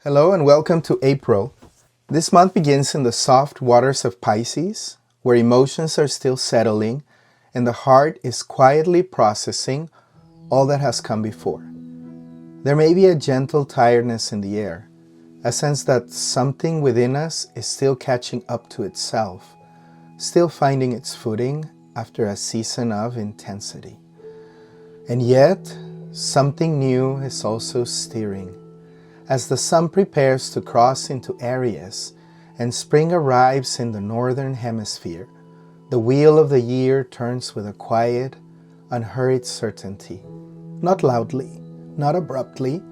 Hello and welcome to April. This month begins in the soft waters of Pisces, where emotions are still settling and the heart is quietly processing all that has come before. There may be a gentle tiredness in the air, a sense that something within us is still catching up to itself, still finding its footing after a season of intensity. And yet, something new is also stirring. As the sun prepares to cross into Aries and spring arrives in the northern hemisphere, the wheel of the year turns with a quiet, unhurried certainty, not loudly, not abruptly,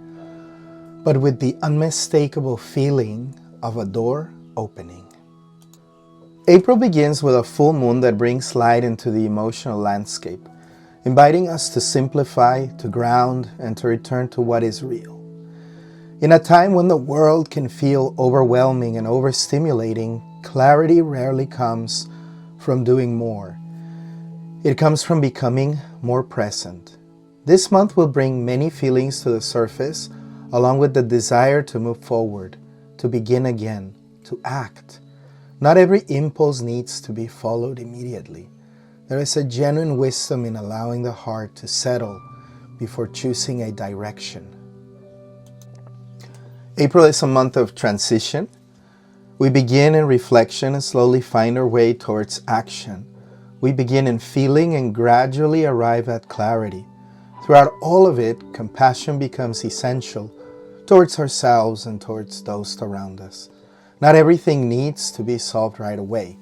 but with the unmistakable feeling of a door opening. April begins with a full moon that brings light into the emotional landscape, inviting us to simplify, to ground, and to return to what is real. In a time when the world can feel overwhelming and overstimulating, clarity rarely comes from doing more. It comes from becoming more present. This month will bring many feelings to the surface, along with the desire to move forward, to begin again, to act. Not every impulse needs to be followed immediately. There is a genuine wisdom in allowing the heart to settle before choosing a direction. April is a month of transition. We begin in reflection and slowly find our way towards action. We begin in feeling and gradually arrive at clarity. Throughout all of it, compassion becomes essential towards ourselves and towards those around us. Not everything needs to be solved right away.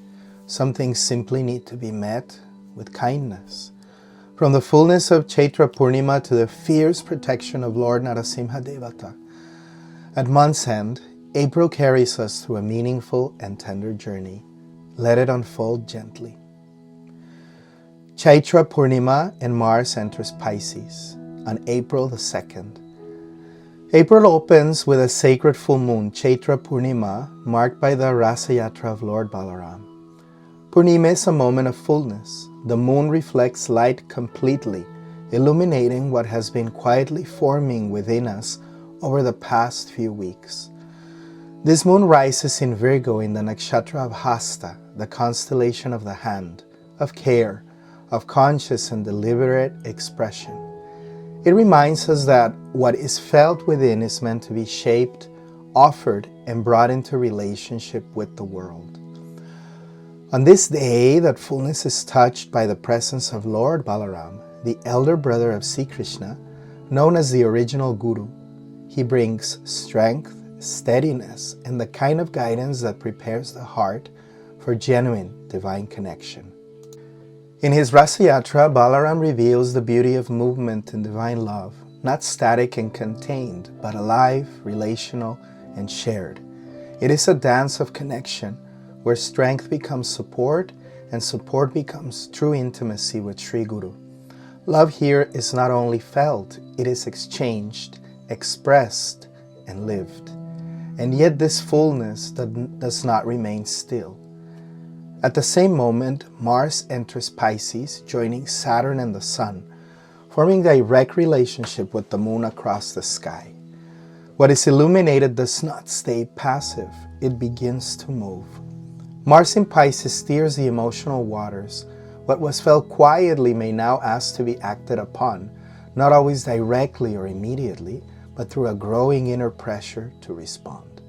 Some things simply need to be met with kindness. From the fullness of Chaitra Purnima to the fierce protection of Lord Narasimha Devata, at month's end, April carries us through a meaningful and tender journey. Let it unfold gently. Chaitra Purnima and Mars enters Pisces on April the 2nd. April opens with a sacred full moon, Chaitra Purnima, marked by the Rasa Yatra of Lord Balarama. Purnima is a moment of fullness. The moon reflects light completely, illuminating what has been quietly forming within us over the past few weeks. This moon rises in Virgo in the nakshatra of Hasta, the constellation of the hand, of care, of conscious and deliberate expression. It reminds us that what is felt within is meant to be shaped, offered, and brought into relationship with the world. On this day, that fullness is touched by the presence of Lord Balarama, the elder brother of Sri Krishna, known as the original Guru. He brings strength, steadiness, and the kind of guidance that prepares the heart for genuine divine connection. In his Rasa Yatra, Balarama reveals the beauty of movement and divine love, not static and contained, but alive, relational, and shared. It is a dance of connection, where strength becomes support, and support becomes true intimacy with Sri Guru. Love here is not only felt, it is exchanged, expressed, and lived. And yet this fullness does not remain still. At the same moment, Mars enters Pisces, joining Saturn and the Sun, forming a direct relationship with the moon across the sky. What is illuminated does not stay passive, it begins to move. Mars in Pisces steers the emotional waters. What was felt quietly may now ask to be acted upon, not always directly or immediately, but through a growing inner pressure to respond.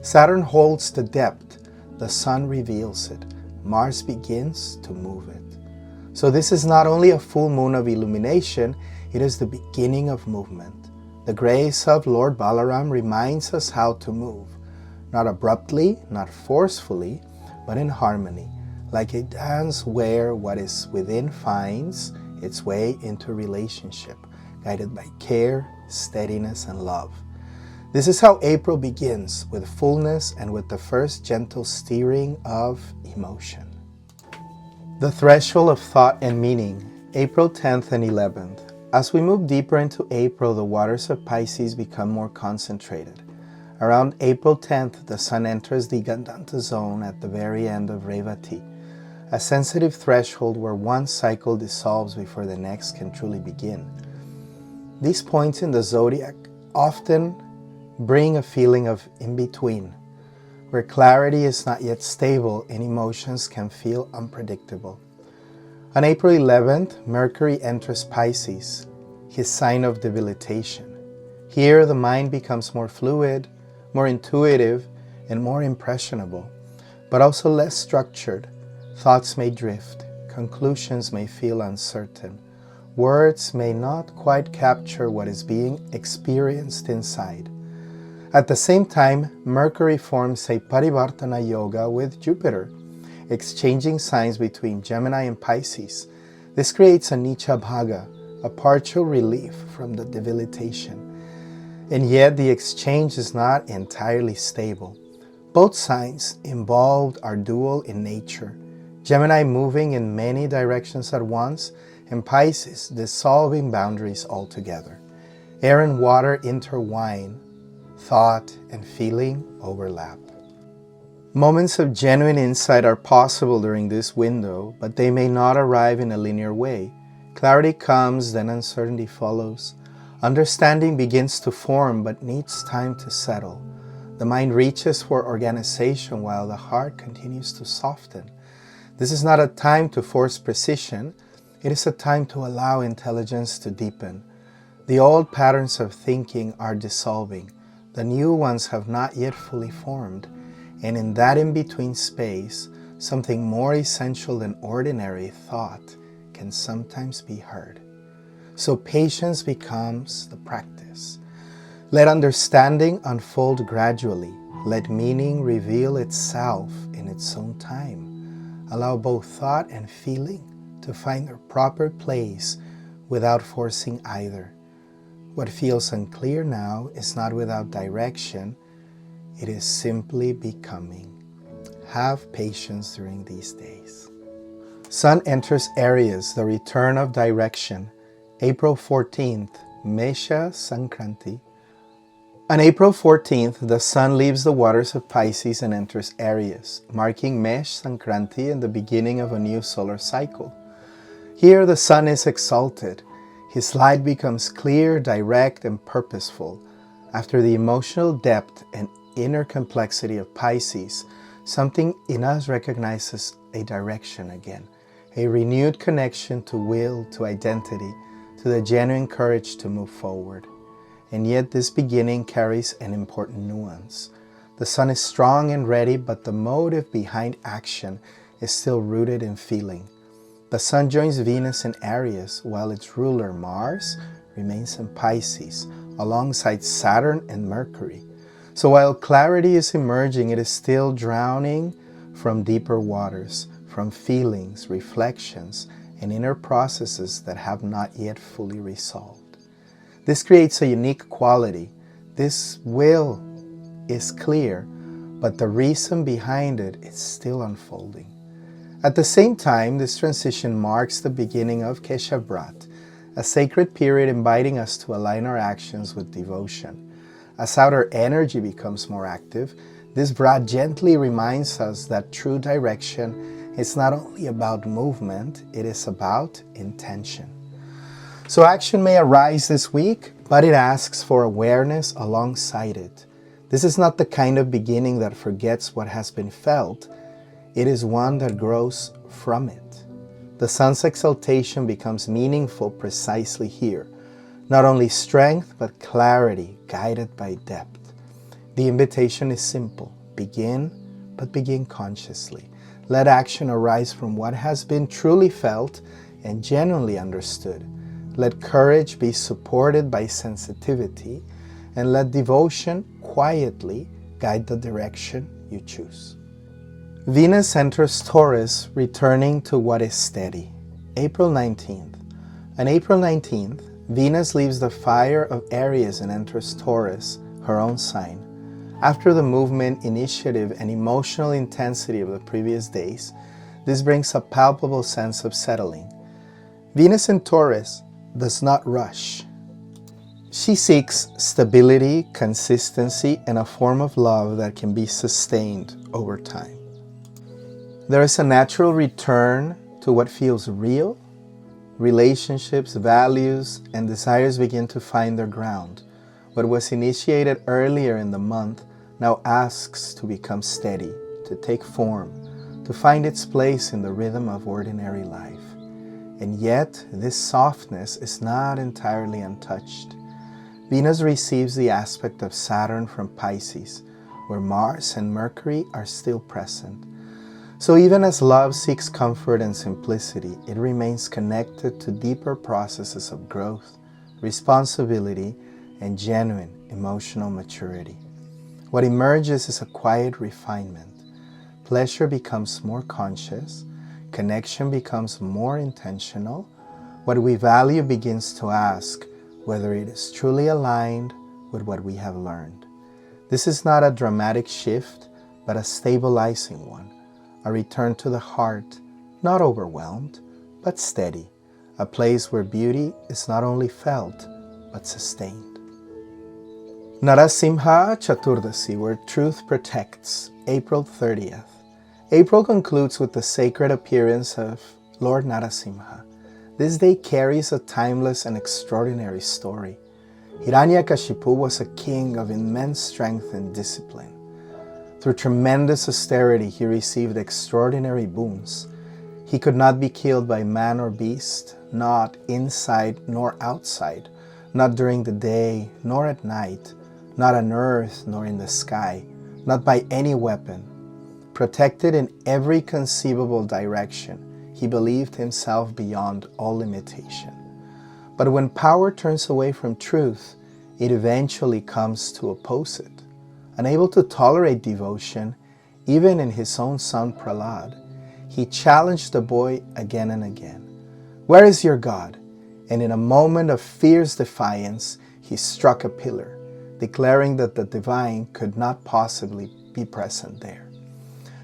Saturn holds the depth, the Sun reveals it, Mars begins to move it. So this is not only a full moon of illumination, it is the beginning of movement. The grace of Lord Balarama reminds us how to move, not abruptly, not forcefully, but in harmony, like a dance where what is within finds its way into relationship, guided by care, steadiness, and love. This is how April begins, with fullness and with the first gentle steering of emotion. The threshold of thought and meaning, April 10th and 11th. As we move deeper into April, the waters of Pisces become more concentrated. Around April 10th, the sun enters the Gandanta zone at the very end of Revati, a sensitive threshold where one cycle dissolves before the next can truly begin. These points in the zodiac often bring a feeling of in-between, where clarity is not yet stable and emotions can feel unpredictable. On April 11th, Mercury enters Pisces, his sign of debilitation. Here, the mind becomes more fluid, more intuitive, and more impressionable, but also less structured. Thoughts may drift, conclusions may feel uncertain, words may not quite capture what is being experienced inside. At the same time, Mercury forms a Parivartana Yoga with Jupiter, exchanging signs between Gemini and Pisces. This creates a Nicha Bhaga, a partial relief from the debilitation. And yet the exchange is not entirely stable. Both signs involved are dual in nature, Gemini moving in many directions at once, and Pisces dissolving boundaries altogether. Air and water intertwine, thought and feeling overlap. Moments of genuine insight are possible during this window, but they may not arrive in a linear way. Clarity comes, then uncertainty follows. Understanding begins to form, but needs time to settle. The mind reaches for organization while the heart continues to soften. This is not a time to force precision. It is a time to allow intelligence to deepen. The old patterns of thinking are dissolving. The new ones have not yet fully formed. And in that in-between space, something more essential than ordinary thought can sometimes be heard. So patience becomes the practice. Let understanding unfold gradually. Let meaning reveal itself in its own time. Allow both thought and feeling to find their proper place without forcing either. What feels unclear now is not without direction. It is simply becoming. Have patience during these days. Sun enters Aries, the return of direction. April 14th, Mesha Sankranti. On April 14th, the Sun leaves the waters of Pisces and enters Aries, marking Mesha Sankranti and the beginning of a new solar cycle. Here the Sun is exalted. His light becomes clear, direct, and purposeful. After the emotional depth and inner complexity of Pisces, something in us recognizes a direction again, a renewed connection to will, to identity, to the genuine courage to move forward. And yet this beginning carries an important nuance. The Sun is strong and ready, but the motive behind action is still rooted in feeling. The Sun joins Venus in Aries, while its ruler Mars remains in Pisces, alongside Saturn and Mercury. So while clarity is emerging, it is still drowning from deeper waters, from feelings, reflections, and inner processes that have not yet fully resolved. This creates a unique quality. This will is clear, but the reason behind it is still unfolding. At the same time, this transition marks the beginning of Keshava Vrata, a sacred period inviting us to align our actions with devotion. As outer energy becomes more active, this Vrata gently reminds us that true direction is not only about movement, it is about intention. So action may arise this week, but it asks for awareness alongside it. This is not the kind of beginning that forgets what has been felt. It is one that grows from it. The Sun's exaltation becomes meaningful precisely here. Not only strength, but clarity, guided by depth. The invitation is simple. Begin, but begin consciously. Let action arise from what has been truly felt and genuinely understood. Let courage be supported by sensitivity, and let devotion quietly guide the direction you choose. Venus enters Taurus, returning to what is steady. April 19th. On April 19th, Venus leaves the fire of Aries and enters Taurus, her own sign. After the movement, initiative, and emotional intensity of the previous days, this brings a palpable sense of settling. Venus in Taurus does not rush. She seeks stability, consistency, and a form of love that can be sustained over time. There is a natural return to what feels real. Relationships, values, and desires begin to find their ground. What was initiated earlier in the month now asks to become steady, to take form, to find its place in the rhythm of ordinary life. And yet, this softness is not entirely untouched. Venus receives the aspect of Saturn from Pisces, where Mars and Mercury are still present. So even as love seeks comfort and simplicity, it remains connected to deeper processes of growth, responsibility, and genuine emotional maturity. What emerges is a quiet refinement. Pleasure becomes more conscious, connection becomes more intentional. What we value begins to ask whether it is truly aligned with what we have learned. This is not a dramatic shift, but a stabilizing one, a return to the heart, not overwhelmed, but steady, a place where beauty is not only felt, but sustained. Narasimha Caturdashi, where truth protects, April 30th. April concludes with the sacred appearance of Lord Narasimha. This day carries a timeless and extraordinary story. Hiranyakashipu was a king of immense strength and discipline. Through tremendous austerity, he received extraordinary boons. He could not be killed by man or beast, not inside nor outside, not during the day nor at night, not on earth nor in the sky, not by any weapon. Protected in every conceivable direction, he believed himself beyond all limitation. But when power turns away from truth, it eventually comes to oppose it. Unable to tolerate devotion, even in his own son Prahlad, he challenged the boy again and again. "Where is your God?" And in a moment of fierce defiance, he struck a pillar, declaring that the divine could not possibly be present there.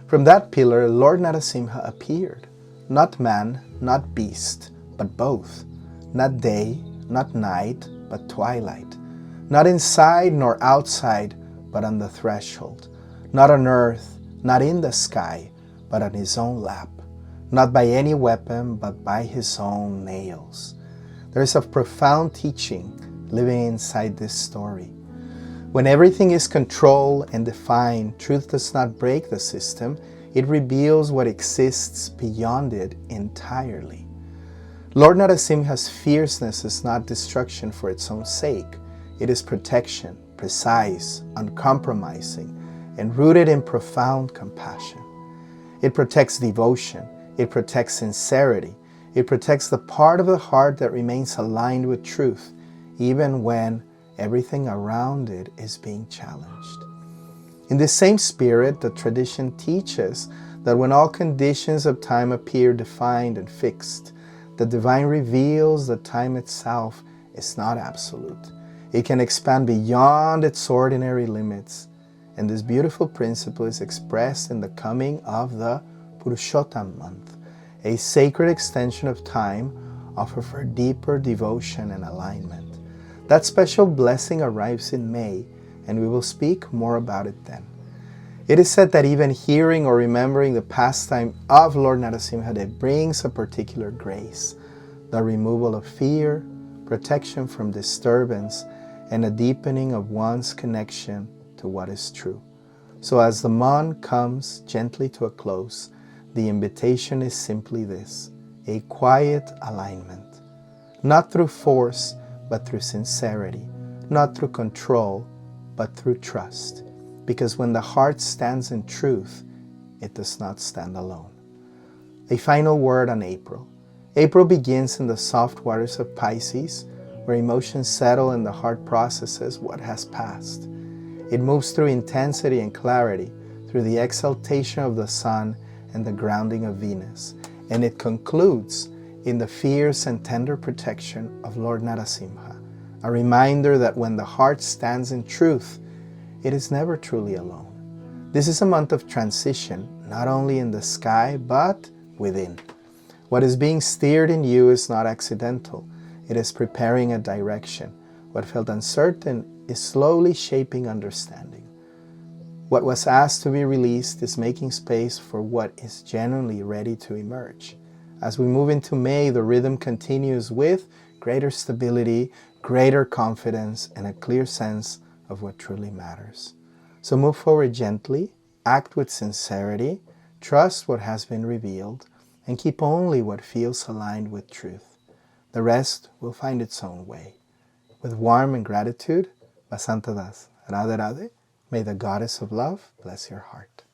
From that pillar, Lord Narasimha appeared. Not man, not beast, but both. Not day, not night, but twilight. Not inside nor outside, but on the threshold. Not on earth, not in the sky, but on his own lap. Not by any weapon, but by his own nails. There is a profound teaching living inside this story. When everything is controlled and defined, truth does not break the system. It reveals what exists beyond it entirely. Lord Narasimha's fierceness is not destruction for its own sake. It is protection, precise, uncompromising, and rooted in profound compassion. It protects devotion. It protects sincerity. It protects the part of the heart that remains aligned with truth, even when everything around it is being challenged. In this same spirit, the tradition teaches that when all conditions of time appear defined and fixed, the divine reveals that time itself is not absolute. It can expand beyond its ordinary limits. And this beautiful principle is expressed in the coming of the Purushottam month, a sacred extension of time offered for deeper devotion and alignment. That special blessing arrives in May, and we will speak more about it then. It is said that even hearing or remembering the pastime of Lord Narasimha Day brings a particular grace, the removal of fear, protection from disturbance, and a deepening of one's connection to what is true. So as the month comes gently to a close, the invitation is simply this: a quiet alignment, not through force, but through sincerity, not through control, but through trust. Because when the heart stands in truth, it does not stand alone. A final word on April. April begins in the soft waters of Pisces, where emotions settle and the heart processes what has passed. It moves through intensity and clarity, through the exaltation of the sun and the grounding of Venus. And it concludes in the fierce and tender protection of Lord Narasimha, a reminder that when the heart stands in truth, it is never truly alone. This is a month of transition, not only in the sky, but within. What is being steered in you is not accidental. It is preparing a direction. What felt uncertain is slowly shaping understanding. What was asked to be released is making space for what is genuinely ready to emerge. As we move into May, the rhythm continues with greater stability, greater confidence and a clear sense of what truly matters. So move forward gently, act with sincerity, trust what has been revealed, and keep only what feels aligned with truth. The rest will find its own way. With warm and gratitude, Vasanta das. Radhe Radhe. May the Goddess of Love bless your heart.